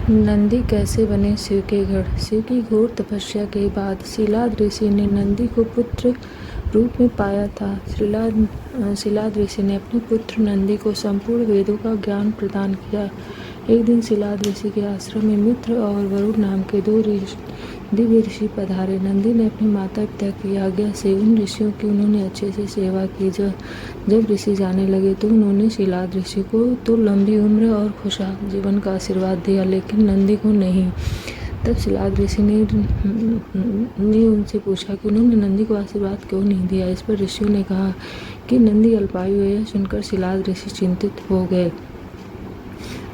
नंदी कैसे बने शिव के गढ़। शिव की घोर तपस्या के बाद शिलाद ऋषि ने नंदी को पुत्र रूप में पाया था। शिलाद ऋषि ने अपने पुत्र नंदी को संपूर्ण वेदों का ज्ञान प्रदान किया। एक दिन शिलाद ऋषि के आश्रम में मित्र और वरुण नाम के दो दिव्य ऋषि पधारे। नंदी ने अपने माता पिता की आज्ञा से उन ऋषियों की उन्होंने अच्छे से सेवा की। जब ऋषि जाने लगे तो उन्होंने शिलाद ऋषि को तो लंबी उम्र और खुशहाल जीवन का आशीर्वाद दिया, लेकिन नंदी को नहीं। तब शिलाद ऋषि ने उनसे पूछा कि उन्होंने नंदी को आशीर्वाद क्यों नहीं दिया। इस पर ऋषियों ने कहा कि नंदी अल्पायु है। यह सुनकर शिलाद ऋषि चिंतित हो गए।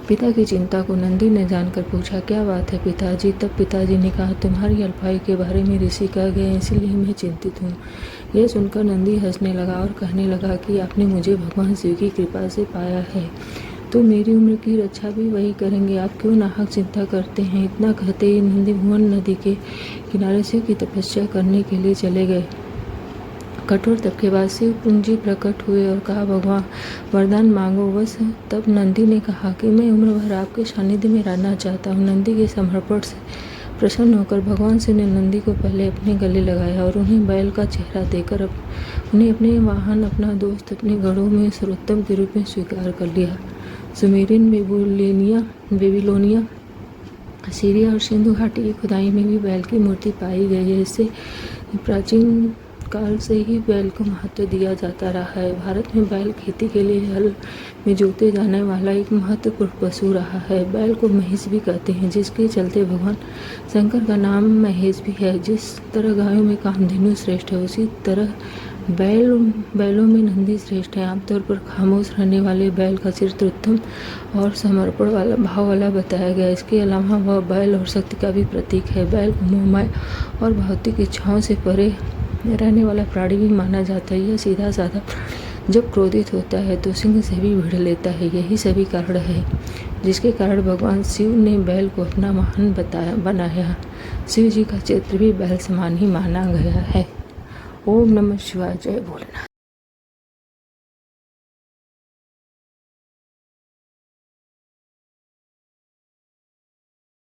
पिता की चिंता को नंदी ने जानकर पूछा, क्या बात है पिताजी। तब पिताजी ने कहा, तुम्हारी अल्पायु के बारे में ऋषि कह गए, इसीलिए मैं चिंतित हूँ। यह सुनकर नंदी हंसने लगा और कहने लगा कि आपने मुझे भगवान शिव की कृपा से पाया है, तो मेरी उम्र की रक्षा भी वही करेंगे। आप क्यों नाहक चिंता करते हैं। इतना कहते ही नंदी भुवन नदी के किनारे शिव की तपस्या करने के लिए चले गए। कठोर तप के बाद शिव पूंजी प्रकट हुए और कहा, भगवान वरदान मांगो। बस तब नंदी ने कहा कि मैं उम्र भर आपके सानिध्य में रहना चाहता हूँ। नंदी के समर्पण से प्रसन्न होकर भगवान शिव ने नंदी को पहले अपने गले लगाया और उन्हें बैल का चेहरा देकर उन्हें अपने वाहन, अपना दोस्त, अपने गढ़ों में सर्वोत्तम के रूप में स्वीकार कर लिया। सुमेरियन, बेबीलोनिया, सीरिया और सिंधु घाटी की खुदाई में भी बैल की मूर्ति पाई गई है। इससे प्राचीन काल से ही बैल को महत्व दिया जाता रहा है। भारत में बैल खेती के लिए हल में जोते जाने वाला एक महत्वपूर्ण पशु रहा है। बैल को महेश भी कहते हैं, जिसके चलते भगवान शंकर का नाम महेश भी है। जिस तरह गायों में कामधेनु श्रेष्ठ है, उसी तरह बैलों में नंदी श्रेष्ठ है। आमतौर पर खामोश रहने वाले बैल का चरित्र उत्तम और समर्पण वाला भाव वाला बताया गया। इसके अलावा वह बैल और शक्ति का भी प्रतीक है। बैल को मोहमाया और भौतिक इच्छाओं से परे रहने वाला प्राणी भी माना जाता है। यह सीधा साधा जब क्रोधित होता है तो सिंह से भी भिड़ लेता है। यही सभी कारण है जिसके कारण भगवान शिव ने बैल को अपना वाहन बनाया। शिव जी का चरित्र भी बैल समान ही माना गया है। ओम नमः शिवाय। जय भोलेनाथ।